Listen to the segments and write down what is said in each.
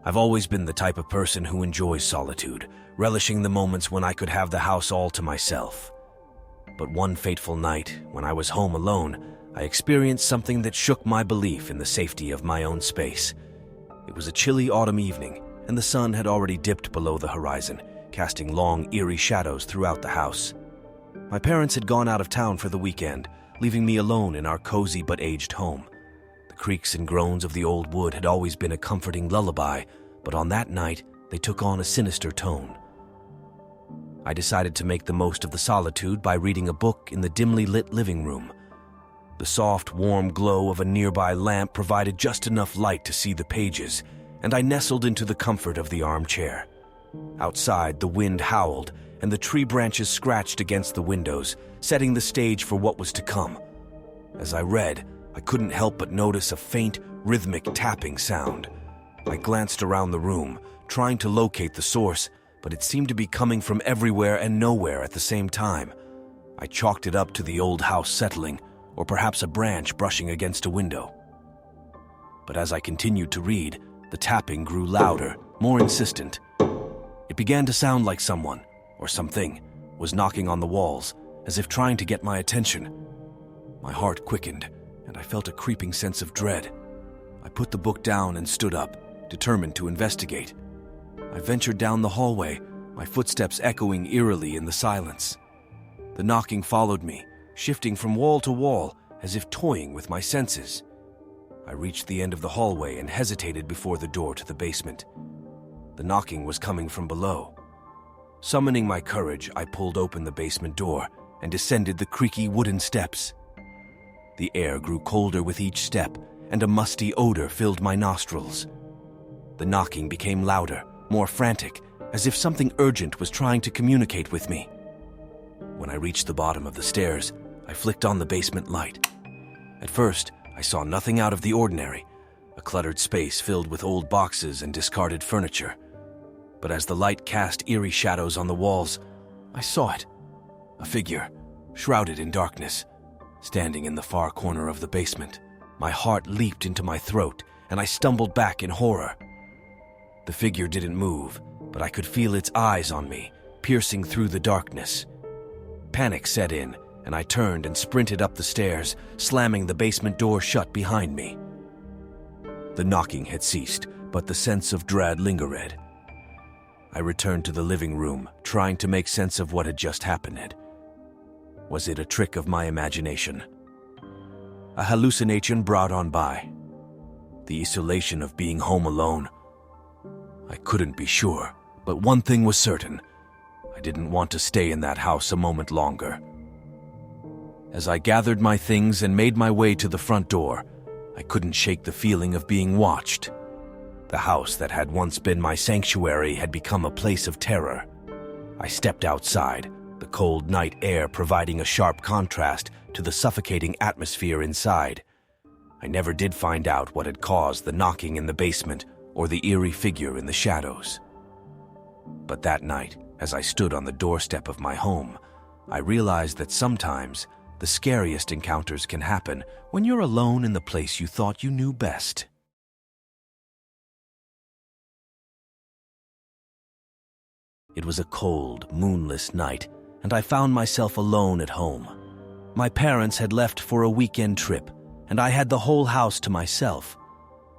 I've always been the type of person who enjoys solitude, relishing the moments when I could have the house all to myself. But one fateful night, when I was home alone, I experienced something that shook my belief in the safety of my own space. It was a chilly autumn evening, and the sun had already dipped below the horizon, casting long, eerie shadows throughout the house. My parents had gone out of town for the weekend, leaving me alone in our cozy but aged home. The creaks and groans of the old wood had always been a comforting lullaby, but on that night, they took on a sinister tone. I decided to make the most of the solitude by reading a book in the dimly lit living room. The soft, warm glow of a nearby lamp provided just enough light to see the pages, and I nestled into the comfort of the armchair. Outside, the wind howled, and the tree branches scratched against the windows, setting the stage for what was to come. As I read, I couldn't help but notice a faint, rhythmic tapping sound. I glanced around the room, trying to locate the source, but it seemed to be coming from everywhere and nowhere at the same time. I chalked it up to the old house settling, or perhaps a branch brushing against a window. But as I continued to read, the tapping grew louder, more insistent. It began to sound like someone, or something, was knocking on the walls, as if trying to get my attention. My heart quickened, and I felt a creeping sense of dread. I put the book down and stood up, determined to investigate. I ventured down the hallway, my footsteps echoing eerily in the silence. The knocking followed me, shifting from wall to wall, as if toying with my senses. I reached the end of the hallway and hesitated before the door to the basement. The knocking was coming from below. Summoning my courage, I pulled open the basement door and descended the creaky wooden steps. The air grew colder with each step, and a musty odor filled my nostrils. The knocking became louder, more frantic, as if something urgent was trying to communicate with me. When I reached the bottom of the stairs, I flicked on the basement light. At first, I saw nothing out of the ordinary, a cluttered space filled with old boxes and discarded furniture. But as the light cast eerie shadows on the walls, I saw it. A figure, shrouded in darkness, standing in the far corner of the basement. My heart leaped into my throat, and I stumbled back in horror. The figure didn't move, but I could feel its eyes on me, piercing through the darkness. Panic set in, and I turned and sprinted up the stairs, slamming the basement door shut behind me. The knocking had ceased, but the sense of dread lingered. I returned to the living room, trying to make sense of what had just happened. Was it a trick of my imagination? A hallucination brought on by? The isolation of being home alone? I couldn't be sure, but one thing was certain. I didn't want to stay in that house a moment longer. As I gathered my things and made my way to the front door, I couldn't shake the feeling of being watched. The house that had once been my sanctuary had become a place of terror. I stepped outside, the cold night air providing a sharp contrast to the suffocating atmosphere inside. I never did find out what had caused the knocking in the basement or the eerie figure in the shadows. But that night, as I stood on the doorstep of my home, I realized that sometimes the scariest encounters can happen when you're alone in the place you thought you knew best. It was a cold, moonless night, and I found myself alone at home. My parents had left for a weekend trip, and I had the whole house to myself.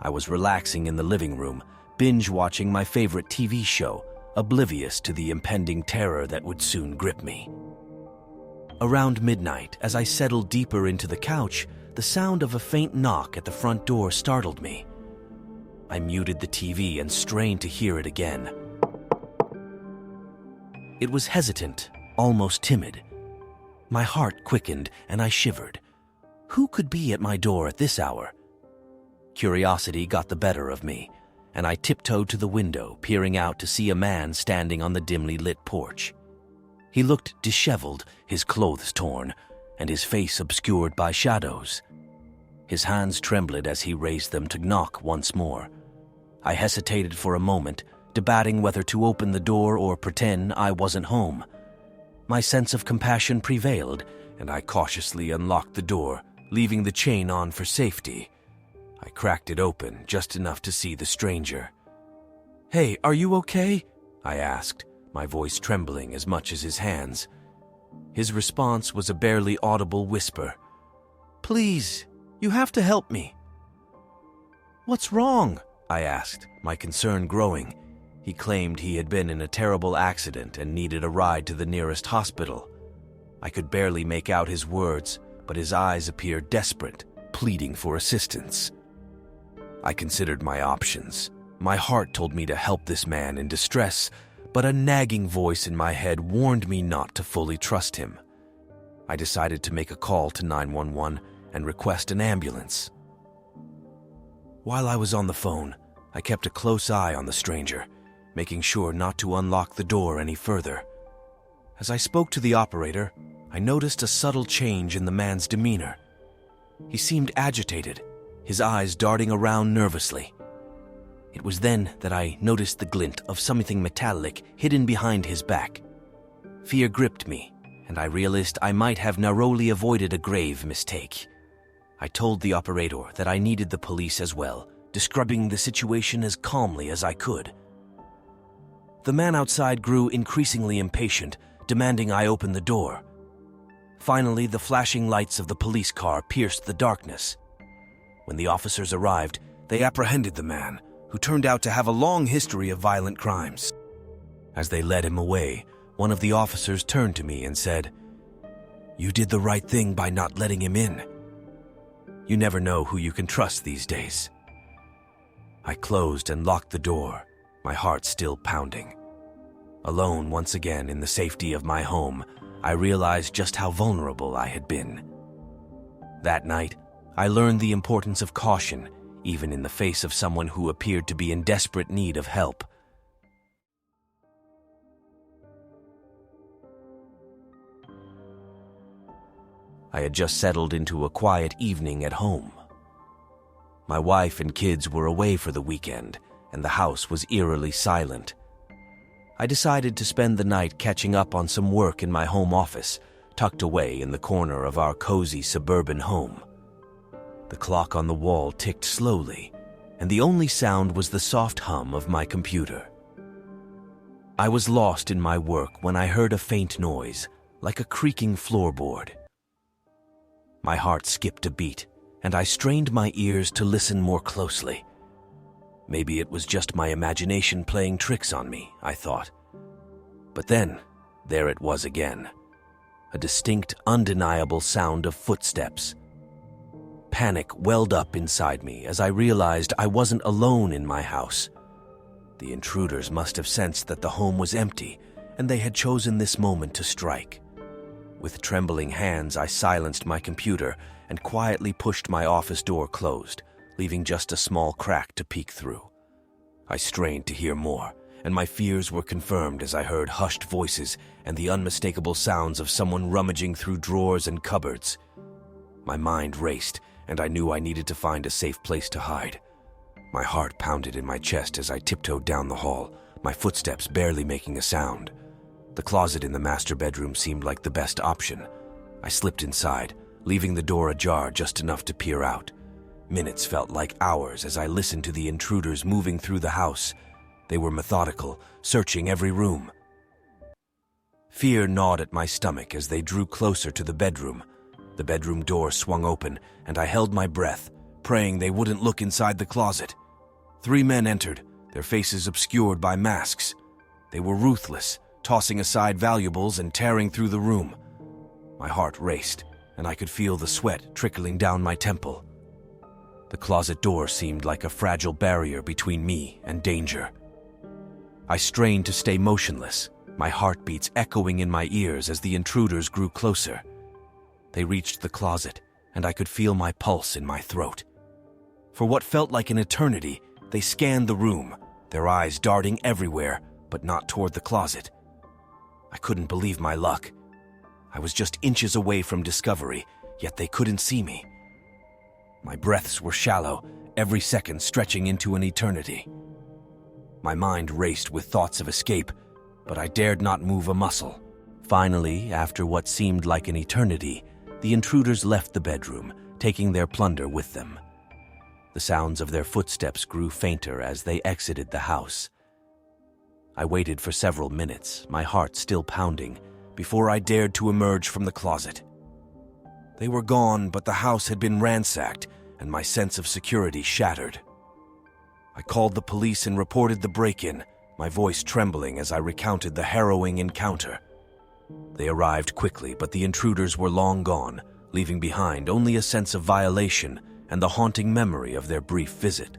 I was relaxing in the living room, binge-watching my favorite TV show, oblivious to the impending terror that would soon grip me. Around midnight, as I settled deeper into the couch, the sound of a faint knock at the front door startled me. I muted the TV and strained to hear it again. It was hesitant, almost timid. My heart quickened and I shivered. Who could be at my door at this hour? Curiosity got the better of me, and I tiptoed to the window, peering out to see a man standing on the dimly lit porch. He looked disheveled, his clothes torn, and his face obscured by shadows. His hands trembled as he raised them to knock once more. I hesitated for a moment, debating whether to open the door or pretend I wasn't home. My sense of compassion prevailed, and I cautiously unlocked the door, leaving the chain on for safety. I cracked it open just enough to see the stranger. "Hey, are you okay?" I asked, my voice trembling as much as his hands. His response was a barely audible whisper. "Please, you have to help me." "What's wrong?" I asked, my concern growing. He claimed he had been in a terrible accident and needed a ride to the nearest hospital. I could barely make out his words, but his eyes appeared desperate, pleading for assistance. I considered my options. My heart told me to help this man in distress, but a nagging voice in my head warned me not to fully trust him. I decided to make a call to 911 and request an ambulance. While I was on the phone, I kept a close eye on the stranger, making sure not to unlock the door any further. As I spoke to the operator, I noticed a subtle change in the man's demeanor. He seemed agitated, his eyes darting around nervously. It was then that I noticed the glint of something metallic hidden behind his back. Fear gripped me, and I realized I might have narrowly avoided a grave mistake. I told the operator that I needed the police as well, describing the situation as calmly as I could. The man outside grew increasingly impatient, demanding I open the door. Finally, the flashing lights of the police car pierced the darkness. When the officers arrived, they apprehended the man, who turned out to have a long history of violent crimes. As they led him away, one of the officers turned to me and said, "You did the right thing by not letting him in. You never know who you can trust these days." I closed and locked the door, my heart still pounding. Alone once again in the safety of my home, I realized just how vulnerable I had been. That night, I learned the importance of caution, even in the face of someone who appeared to be in desperate need of help. I had just settled into a quiet evening at home. My wife and kids were away for the weekend, and the house was eerily silent. I decided to spend the night catching up on some work in my home office, tucked away in the corner of our cozy suburban home. The clock on the wall ticked slowly, and the only sound was the soft hum of my computer. I was lost in my work when I heard a faint noise, like a creaking floorboard. My heart skipped a beat, and I strained my ears to listen more closely. Maybe it was just my imagination playing tricks on me, I thought. But then, there it was again. A distinct, undeniable sound of footsteps. Panic welled up inside me as I realized I wasn't alone in my house. The intruders must have sensed that the home was empty, and they had chosen this moment to strike. With trembling hands, I silenced my computer and quietly pushed my office door closed, leaving just a small crack to peek through. I strained to hear more, and my fears were confirmed as I heard hushed voices and the unmistakable sounds of someone rummaging through drawers and cupboards. My mind raced, and I knew I needed to find a safe place to hide. My heart pounded in my chest as I tiptoed down the hall, my footsteps barely making a sound. The closet in the master bedroom seemed like the best option. I slipped inside, leaving the door ajar just enough to peer out. Minutes felt like hours as I listened to the intruders moving through the house. They were methodical, searching every room. Fear gnawed at my stomach as they drew closer to the bedroom. The bedroom door swung open, and I held my breath, praying they wouldn't look inside the closet. 3 men entered, their faces obscured by masks. They were ruthless, tossing aside valuables and tearing through the room. My heart raced, and I could feel the sweat trickling down my temple. The closet door seemed like a fragile barrier between me and danger. I strained to stay motionless, my heartbeats echoing in my ears as the intruders grew closer. They reached the closet, and I could feel my pulse in my throat. For what felt like an eternity, they scanned the room, their eyes darting everywhere, but not toward the closet. I couldn't believe my luck. I was just inches away from discovery, yet they couldn't see me. My breaths were shallow, every second stretching into an eternity. My mind raced with thoughts of escape, but I dared not move a muscle. Finally, after what seemed like an eternity, the intruders left the bedroom, taking their plunder with them. The sounds of their footsteps grew fainter as they exited the house. I waited for several minutes, my heart still pounding, before I dared to emerge from the closet. They were gone, but the house had been ransacked, and my sense of security shattered. I called the police and reported the break-in, my voice trembling as I recounted the harrowing encounter. They arrived quickly, but the intruders were long gone, leaving behind only a sense of violation and the haunting memory of their brief visit.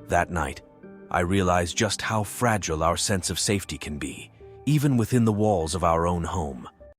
That night, I realized just how fragile our sense of safety can be, even within the walls of our own home.